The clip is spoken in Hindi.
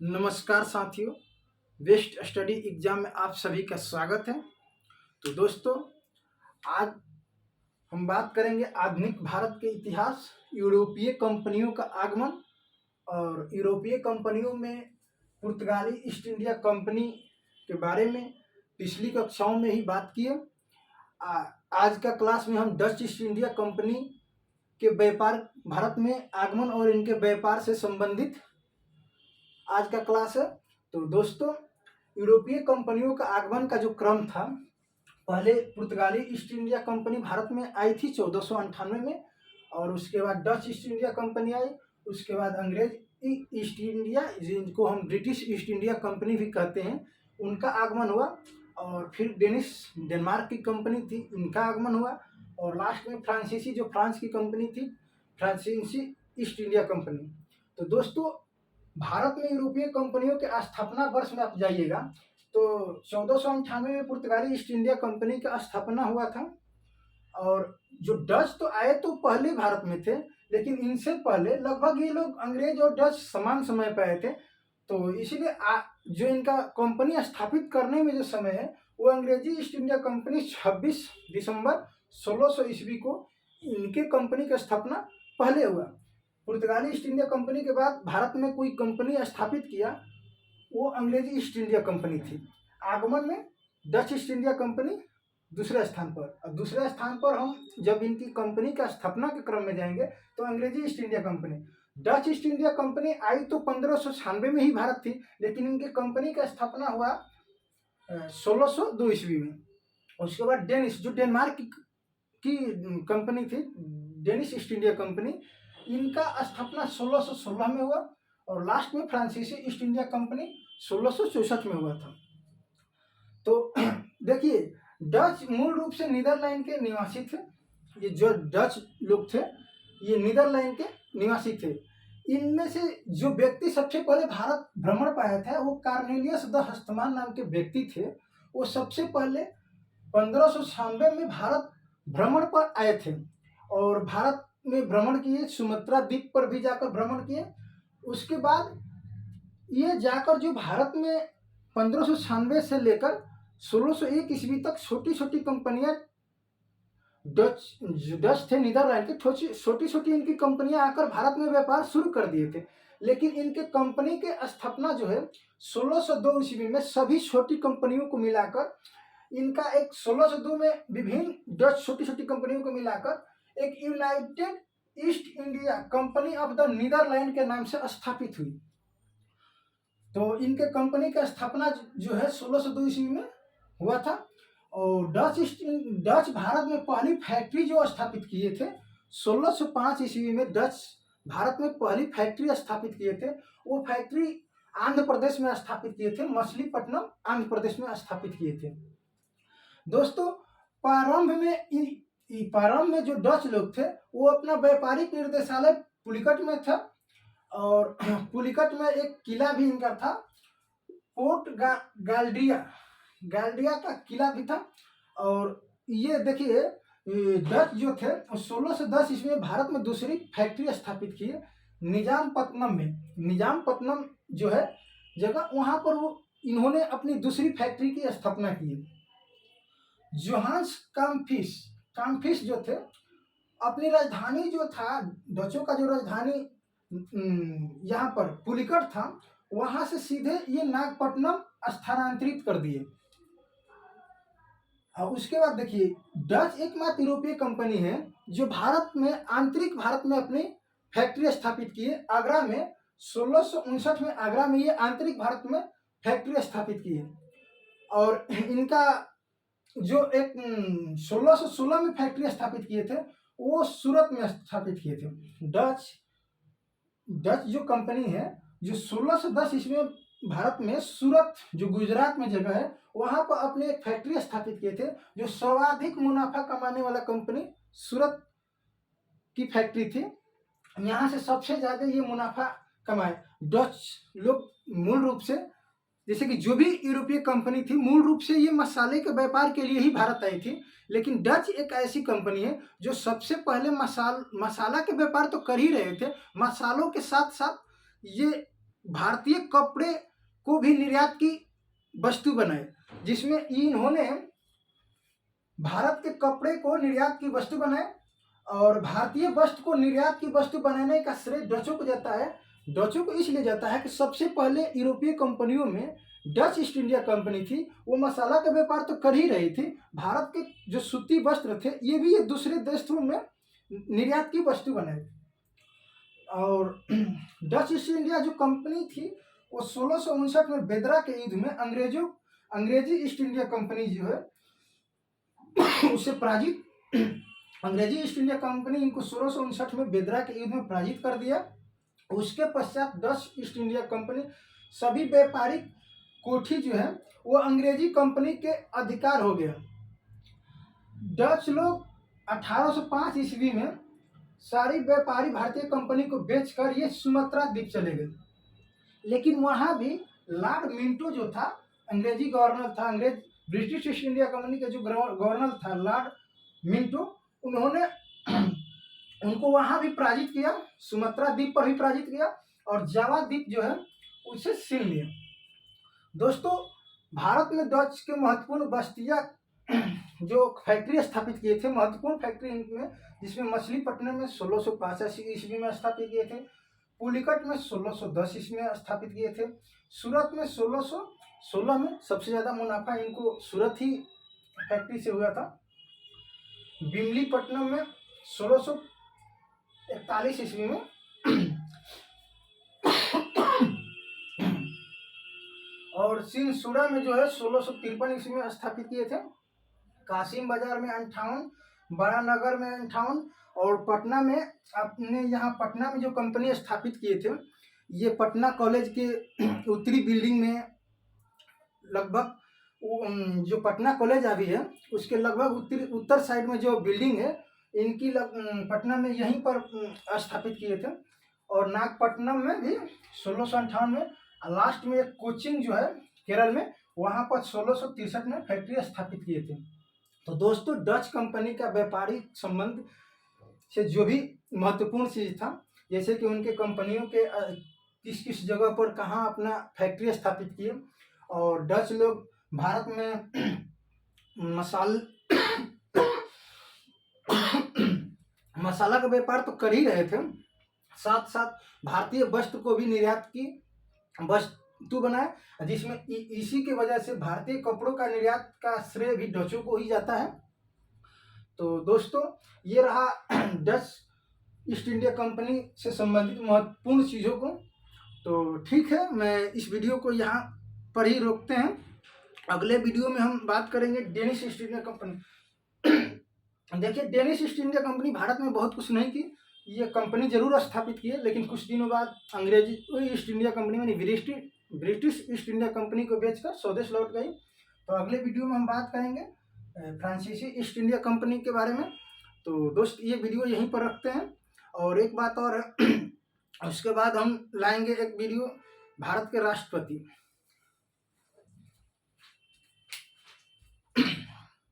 नमस्कार साथियों, बेस्ट स्टडी एग्जाम में आप सभी का स्वागत है। तो दोस्तों, आज हम बात करेंगे आधुनिक भारत के इतिहास, यूरोपीय कंपनियों का आगमन और यूरोपीय कंपनियों में पुर्तगाली ईस्ट इंडिया कंपनी के बारे में पिछली कक्षाओं में ही बात किए। आज का क्लास में हम डच ईस्ट इंडिया कंपनी के व्यापार, भारत में आगमन और इनके व्यापार से संबंधित आज का क्लास है। तो दोस्तों, यूरोपीय कंपनियों का आगमन का जो क्रम था, पहले पुर्तगाली ईस्ट इंडिया कंपनी भारत में आई थी 1498 में, और उसके बाद डच ईस्ट इंडिया कंपनी आई, उसके बाद अंग्रेज ईस्ट इंडिया, जिनको हम ब्रिटिश ईस्ट इंडिया कंपनी भी कहते हैं, उनका आगमन हुआ, और फिर डेनमार्क की कंपनी थी, इनका आगमन हुआ, और लास्ट में फ्रांसीसी, जो फ्रांस की कंपनी थी, फ्रांसीसी ईस्ट इंडिया कंपनी। तो दोस्तों, भारत में यूरोपीय कंपनियों के स्थापना वर्ष में आप जाइएगा तो 1498 में पुर्तगाली ईस्ट इंडिया कंपनी का स्थापना हुआ था। और जो डच तो आए तो पहले भारत में थे, लेकिन इनसे पहले लगभग ये लोग अंग्रेज और डच समान समय पर आए थे। तो इसीलिए जो इनका कंपनी स्थापित करने में जो समय है, वो अंग्रेजी ईस्ट इंडिया कंपनी 26 दिसंबर 1600 ईस्वी को इनके कंपनी की स्थापना पहले हुआ। पुर्तगाली ईस्ट इंडिया कंपनी के बाद भारत में कोई कंपनी स्थापित किया, वो अंग्रेजी ईस्ट इंडिया कंपनी थी। आगमन में डच ईस्ट इंडिया कंपनी दूसरे स्थान पर, और दूसरे स्थान पर हम जब इनकी कंपनी का स्थापना के क्रम में जाएंगे तो अंग्रेजी East India Company. Dutch East India Company आई तो 1596 में ही भारत थी, लेकिन इनकी कंपनी का स्थापना हुआ 1602 ईस्वी में। उसके बाद डेनिश, जो डेनमार्क की कंपनी थी, डेनिश ईस्ट इंडिया कंपनी, इनका स्थापना 1616 में हुआ, और लास्ट में फ्रांसीसी ईस्ट इंडिया कंपनी 1664 में हुआ था। तो देखिए, डच मूल रूप से नीदरलैंड के निवासी थे। ये जो डच लोग थे, ये नीदरलैंड के निवासी थे। इनमें से जो व्यक्ति सबसे पहले भारत भ्रमण पर आया था, वो कार्नेलियस द हस्तमान नाम के व्यक्ति थे। वो सबसे पहले 1596 में भारत भ्रमण पर आए थे, और भारत में भ्रमण किए, सुमात्रा द्वीप पर भी जाकर भ्रमण किए। उसके बाद ये जाकर जो भारत में 1596 से लेकर 1601 ईस्वी तक छोटी छोटी कंपनियां, डच थे नीदरलैंड के, छोटी छोटी इनकी कंपनियां आकर भारत में व्यापार शुरू कर दिए थे। लेकिन इनके कंपनी के स्थापना जो है 1602 ईस्वी में, सभी छोटी कंपनियों को मिलाकर इनका एक 1602 में विभिन्न डच छोटी छोटी कंपनियों को मिलाकर एक United East India Company of the Netherlands के नाम से स्थापित हुई। तो इनके कंपनी का स्थापना जो है 1602 ईस्वी में हुआ था। और डच भारत में पहली फैक्ट्री जो स्थापित किए थे 1605 ईस्वी में, डच भारत में पहली फैक्ट्री स्थापित किए थे। वो फैक्ट्री आंध्र प्रदेश में स्थापित किए थे, मछलीपट्टनम आंध्र प्रदेश में स्थापित किए थे। दोस्तों, प्रारंभ में जो डच लोग थे, वो अपना व्यापारिक निर्देशालय पुलिकट में था, और पुलिकट में एक किला भी इनका था, पोर्ट गाल्डिया का किला भी था। और ये देखिए, डच जो थे 1610 ईस्वी में भारत में दूसरी फैक्ट्री स्थापित की निजामपट्टनम में। निजामपट्टनम जो है जगह, वहां पर वो इन्होंने अपनी दूसरी फैक्ट्री की स्थापना की। जोहान्स काम्फिस जो थे, अपनी राजधानी जो था, डचों का जो राजधानी यहाँ पर पुलिकट था, वहां से सीधे ये नागपट्टनम स्थानांतरित कर दिए। और उसके बाद देखिए, डच एकमात्र यूरोपीय कंपनी है जो आंतरिक भारत में अपनी फैक्ट्री स्थापित किए। आगरा में 1659 में आगरा में ये आंतरिक भारत में फैक्ट्री स्थापित की है। और इनका जो एक 1616 में फैक्ट्री स्थापित किए थे, वो सूरत में स्थापित किए थे। डच जो कंपनी है, जो 1610 ईस्वी में भारत में सूरत, जो गुजरात में जगह है, वहां पर अपने एक फैक्ट्री स्थापित किए थे। जो सर्वाधिक मुनाफा कमाने वाला कंपनी सूरत की फैक्ट्री थी, यहाँ से सबसे ज्यादा ये मुनाफा कमाए। डच लोग मूल रूप से, जैसे कि जो भी यूरोपीय कंपनी थी, मूल रूप से ये मसाले के व्यापार के लिए ही भारत आई थी। लेकिन डच एक ऐसी कंपनी है जो सबसे पहले मसाला के व्यापार तो कर ही रहे थे, मसालों के साथ साथ ये भारतीय कपड़े को भी निर्यात की वस्तु बनाए, जिसमें इन्होंने भारत के कपड़े को निर्यात की वस्तु बनाए और भारतीय वस्त्र को निर्यात की वस्तु बनाने का श्रेय डचों को जाता है। डचों को इसलिए जाता है कि सबसे पहले यूरोपीय कंपनियों में डच ईस्ट इंडिया कंपनी थी, वो मसाला का व्यापार तो कर ही रही थी, भारत के जो सूती वस्त्र थे ये भी ये दूसरे देशों में निर्यात की वस्तु बनाए। और डच ईस्ट इंडिया जो कंपनी थी वो 1659 में बेदरा के युद्ध में अंग्रेजी ईस्ट इंडिया कंपनी जो है उससे पराजित, अंग्रेजी ईस्ट इंडिया कंपनी इनको 1659 में बेदरा के युद्ध में पराजित कर दिया। उसके पश्चात डच ईस्ट इंडिया कंपनी सभी व्यापारिक कोठी जो है वो अंग्रेजी कंपनी के अधिकार हो गया। डच लोग 1805 ईस्वी में सारी व्यापारी भारतीय कंपनी को बेचकर ये सुमात्रा द्वीप चले गए, लेकिन वहाँ भी लॉर्ड मिंटो जो था अंग्रेजी गवर्नर था, ब्रिटिश ईस्ट इंडिया कंपनी का जो गवर्नर था लॉर्ड मिंटो, उन्होंने उनको वहाँ भी पराजित किया, सुमात्रा द्वीप पर भी पराजित किया और जावा द्वीप जो है उसे छीन लिया। दोस्तों, भारत में डच के महत्वपूर्ण बस्तियां जो फैक्ट्री स्थापित किए थे, महत्वपूर्ण फैक्ट्री में, जिसमें मछलीपट्टनम में 1685 ईस्वी में स्थापित किए थे, पुलिकट में 1610 ईस्वी में स्थापित किए थे, सूरत में 1616 में सबसे ज़्यादा मुनाफा इनको सूरत ही फैक्ट्री से हुआ था, बिमलीपट्टनम में 1641 ईस्वी में और सिंहसुरा में जो है 1653 ईस्वी में स्थापित किए थे, कासिम बाजार में 58, बड़ा नगर में 58 और पटना में अपने यहाँ पटना में जो कंपनी स्थापित किए थे ये पटना कॉलेज के उत्तरी बिल्डिंग में लगभग, जो पटना कॉलेज अभी है उसके लगभग उत्तर साइड में जो बिल्डिंग है इनकी पटना में यहीं पर स्थापित किए थे। और नागपट्टनम में भी 1658 में, लास्ट में एक कोचिंग जो है केरल में, वहाँ पर 1663 में फैक्ट्री स्थापित किए थे। तो दोस्तों, डच कंपनी का व्यापारिक संबंध से जो भी महत्वपूर्ण चीज़ था, जैसे कि उनके कंपनियों के किस किस जगह पर कहाँ अपना फैक्ट्री स्थापित किए, और डच लोग भारत में मसाला का व्यापार तो कर ही रहे थे, साथ साथ भारतीय वस्त्र को भी निर्यात की वस्तु बनाए, जिसमें इसी के वजह से भारतीय कपड़ों का निर्यात का श्रेय भी डचों को ही जाता है। तो दोस्तों, ये रहा डच ईस्ट इंडिया कंपनी से संबंधित महत्वपूर्ण चीज़ों को। तो ठीक है, मैं इस वीडियो को यहाँ पर ही रोकते हैं। अगले वीडियो में हम बात करेंगे डेनिश ईस्ट इंडिया कंपनी। देखिए, Danish east India company Bharat में बहुत कुछ नहीं की, ये कंपनी जरूर स्थापित की है, लेकिन कुछ दिनों बाद अंग्रेजी ईस्ट इंडिया कंपनी यानी ब्रिटिश ईस्ट इंडिया कंपनी को बेचकर स्वदेश लौट गई। तो अगले वीडियो में हम बात करेंगे फ्रांसीसी ईस्ट इंडिया कंपनी के बारे में। तो दोस्त, ये वीडियो यहीं पर रखते हैं। और एक बात और है उसके बाद हम लाएंगे एक वीडियो भारत के राष्ट्रपति